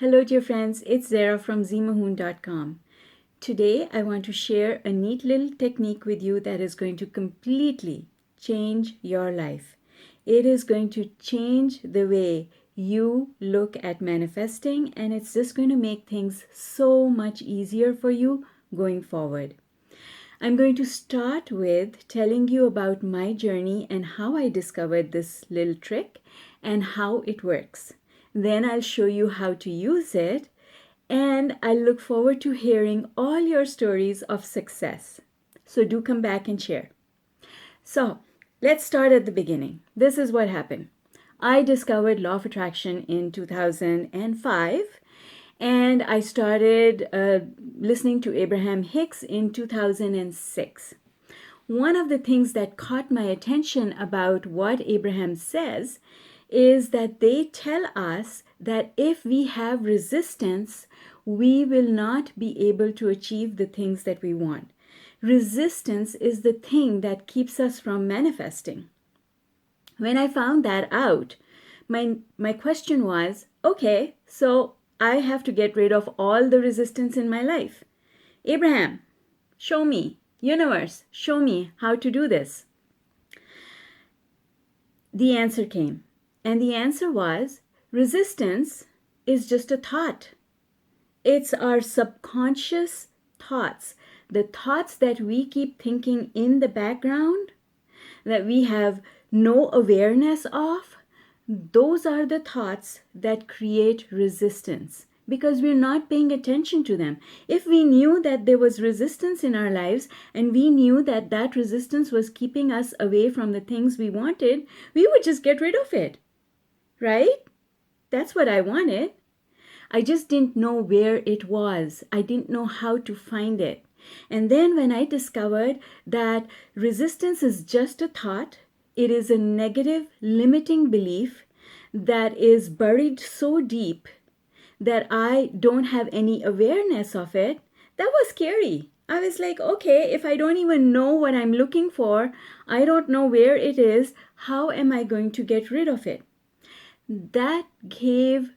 Hello dear friends, it's Zara from ZMAHOON.com. Today I want to share a neat little technique with you that is going to completely change your life. It is going to change the way you look at manifesting, and it's just going to make things so much easier for you going forward. I'm going to start with telling you about my journey and how I discovered this little trick and how it works. Then I'll show you how to use it, and I look forward to hearing all your stories of success. So do come back and share. So let's start at the beginning. This is what happened. I discovered law of attraction in 2005, and I started listening to Abraham Hicks in 2006. One of the things that caught my attention about what Abraham says is that they tell us that if we have resistance, we will not be able to achieve the things that we want. Resistance is the thing that keeps us from manifesting. When I found that out, my question was, okay, so I have to get rid of all the resistance in my life. Abraham, show me. Universe, show me how to do this. The answer came. And the answer was, resistance is just a thought. It's our subconscious thoughts, the thoughts that we keep thinking in the background, that we have no awareness of. Those are the thoughts that create resistance because we're not paying attention to them. If we knew that there was resistance in our lives and we knew that that resistance was keeping us away from the things we wanted, we would just get rid of it. Right? That's what I wanted. I just didn't know where it was. I didn't know how to find it. And then when I discovered that resistance is just a thought, it is a negative, limiting belief that is buried so deep that I don't have any awareness of it, that was scary. I was like, okay, if I don't even know what I'm looking for, I don't know where it is, how am I going to get rid of it? That gave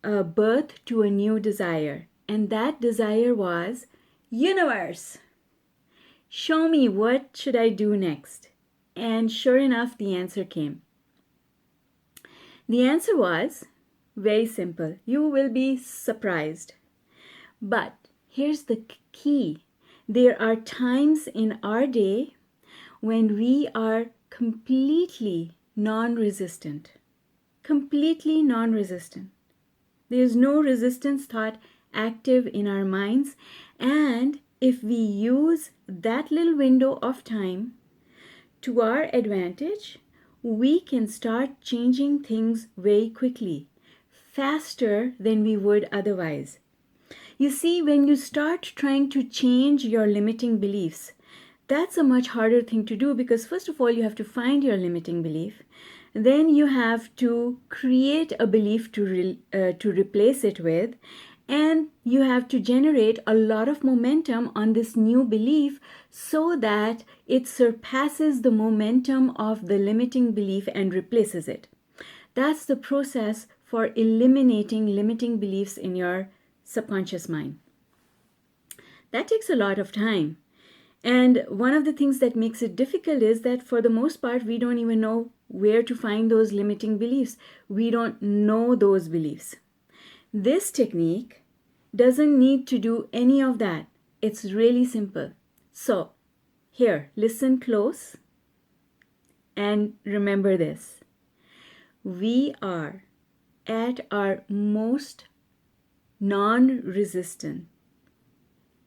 birth to a new desire. And that desire was, universe, show me what should I do next. And sure enough, the answer came. The answer was very simple. You will be surprised. But here's the key. There are times in our day when we are completely non-resistant. Completely non-resistant. There's no resistance thought active in our minds, and if we use that little window of time to our advantage, we can start changing things very quickly, faster than we would otherwise. You see, when you start trying to change your limiting beliefs, that's a much harder thing to do because first of all, you have to find your limiting belief. Then you have to create a belief to replace it with, and you have to generate a lot of momentum on this new belief so that it surpasses the momentum of the limiting belief and replaces it. That's the process for eliminating limiting beliefs in your subconscious mind. That takes a lot of time. And one of the things that makes it difficult is that for the most part, we don't even know where to find those limiting beliefs. We don't know those beliefs. This technique doesn't need to do any of that. It's really simple. So here, listen close and remember this. We are at our most non-resistant,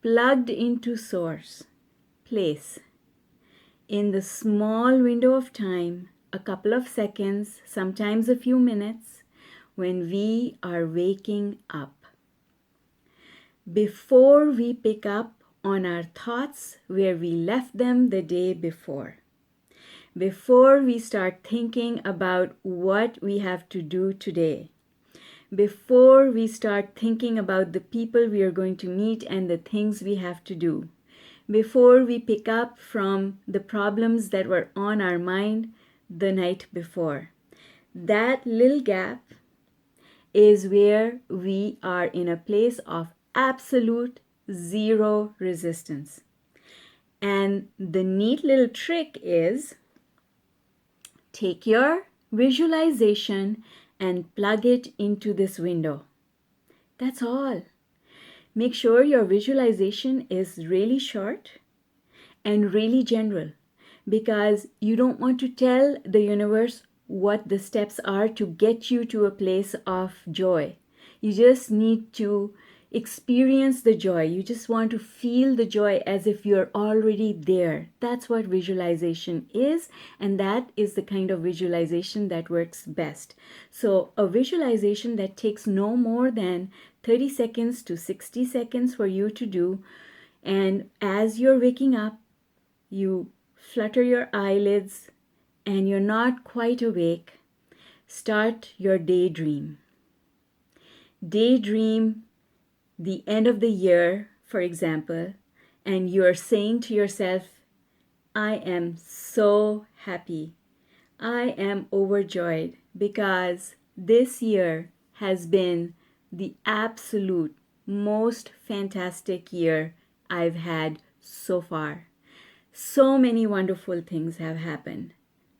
plugged into source place in the small window of time, a couple of seconds, sometimes a few minutes, when we are waking up. Before we pick up on our thoughts where we left them the day before. Before we start thinking about what we have to do today. Before we start thinking about the people we are going to meet and the things we have to do. Before we pick up from the problems that were on our mind the night before. That little gap is where we are in a place of absolute zero resistance. And the neat little trick is take your visualization and plug it into this window. That's all. Make sure your visualization is really short and really general, because you don't want to tell the universe what the steps are to get you to a place of joy. You just need to experience the joy. You just want to feel the joy as if you're already there. That's what visualization is, and that is the kind of visualization that works best. So a visualization that takes no more than 30 seconds to 60 seconds for you to do, and as you're waking up, you flutter your eyelids and you're not quite awake, start your daydream. Daydream the end of the year, for example, and you're saying to yourself, I am so happy. I am overjoyed because this year has been the absolute most fantastic year I've had so far. So many wonderful things have happened.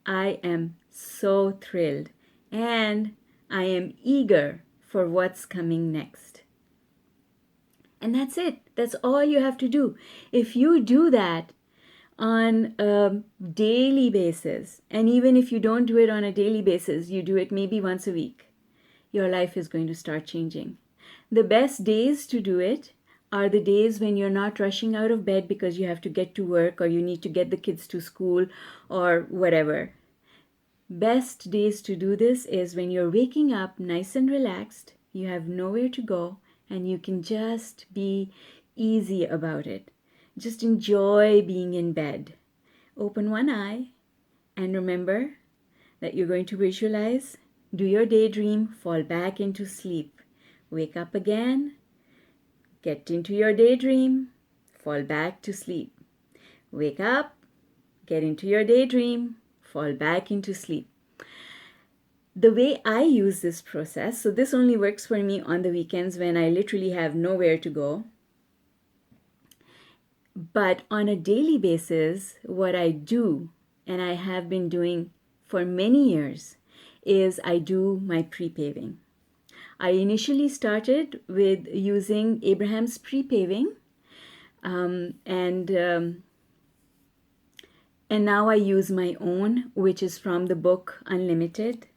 I am so thrilled, and I am eager for what's coming next. And that's it. That's all you have to do. If you do that on a daily basis, and even if you don't do it on a daily basis, you do it maybe once a week, your life is going to start changing. The best days to do it are the days when you're not rushing out of bed because you have to get to work or you need to get the kids to school or whatever. Best days to do this is when you're waking up nice and relaxed, you have nowhere to go, and you can just be easy about it. Just enjoy being in bed. Open one eye and remember that you're going to visualize, do your daydream, fall back into sleep. Wake up again, get into your daydream, fall back to sleep. Wake up, get into your daydream, fall back into sleep. The way I use this process, so this only works for me on the weekends when I literally have nowhere to go. But on a daily basis, what I do, and I have been doing for many years, is I do my pre-paving. I initially started with using Abraham's pre-paving, and now I use my own, which is from the book Unlimited.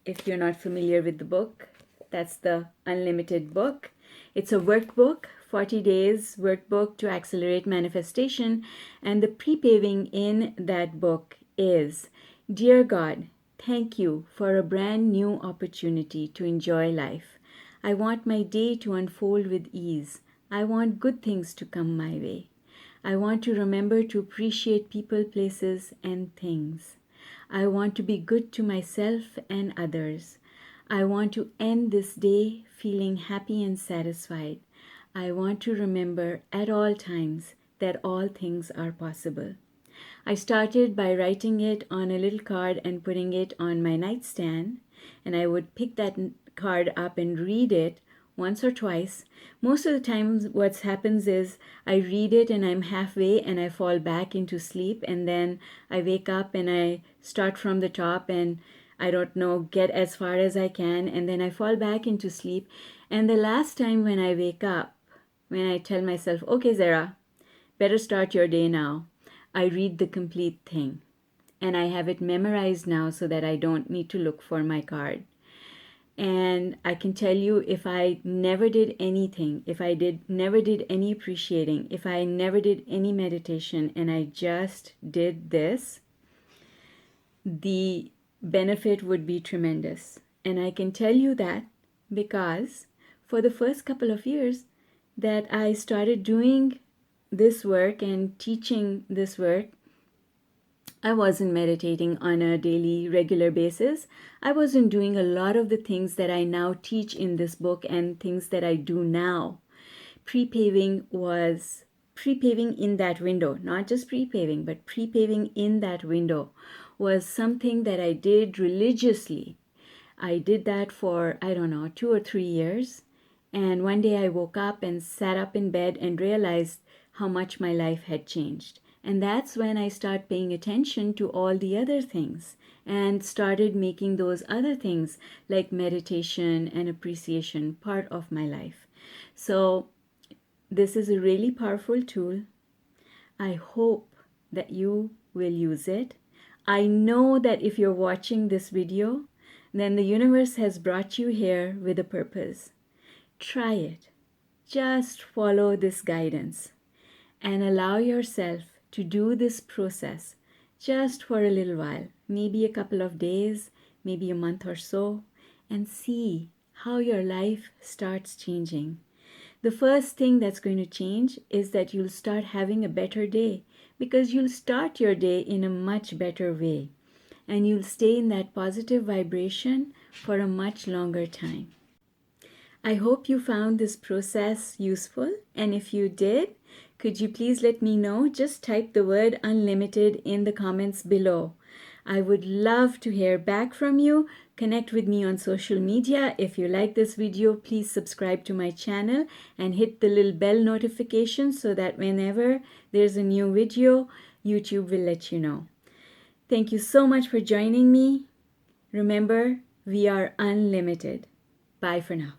If you're not familiar with the book, that's the Unlimited book. It's a workbook, 40 days workbook to accelerate manifestation. And the pre-paving in that book is, Dear God, thank you for a brand new opportunity to enjoy life. I want my day to unfold with ease. I want good things to come my way. I want to remember to appreciate people, places, and things. I want to be good to myself and others. I want to end this day feeling happy and satisfied. I want to remember at all times that all things are possible. I started by writing it on a little card and putting it on my nightstand, and I would pick that card up and read it once or twice. Most of the time what happens is I read it and I'm halfway and I fall back into sleep, and then I wake up and I start from the top and I don't know, get as far as I can, and then I fall back into sleep. And the last time when I wake up, when I tell myself, okay, Zara, better start your day now, I read the complete thing. And I have it memorized now so that I don't need to look for my card. And I can tell you, if I never did anything, if I never did any appreciating, if I never did any meditation, and I just did this, the benefit would be tremendous. And I can tell you that because for the first couple of years that I started doing this work and teaching this work, I wasn't meditating on a daily, regular basis. I wasn't doing a lot of the things that I now teach in this book and things that I do now. Pre-paving was pre-paving in that window, not just pre-paving, but pre-paving in that window was something that I did religiously I did that for, I don't know, 2 or 3 years. And one day I woke up and sat up in bed and realized how much my life had changed. And that's when I started paying attention to all the other things and started making those other things like meditation and appreciation part of my life. So this is a really powerful tool. I hope that you will use it. I know that if you're watching this video, then the universe has brought you here with a purpose. Try it. Just follow this guidance and allow yourself to do this process just for a little while, maybe a couple of days, maybe a month or so, and see how your life starts changing. The first thing that's going to change is that you'll start having a better day because you'll start your day in a much better way and you'll stay in that positive vibration for a much longer time. I hope you found this process useful, and if you did, could you please let me know? Just type the word unlimited in the comments below. I would love to hear back from you. Connect with me on social media. If you like this video, please subscribe to my channel and hit the little bell notification so that whenever there's a new video, YouTube will let you know. Thank you so much for joining me. Remember, we are unlimited. Bye for now.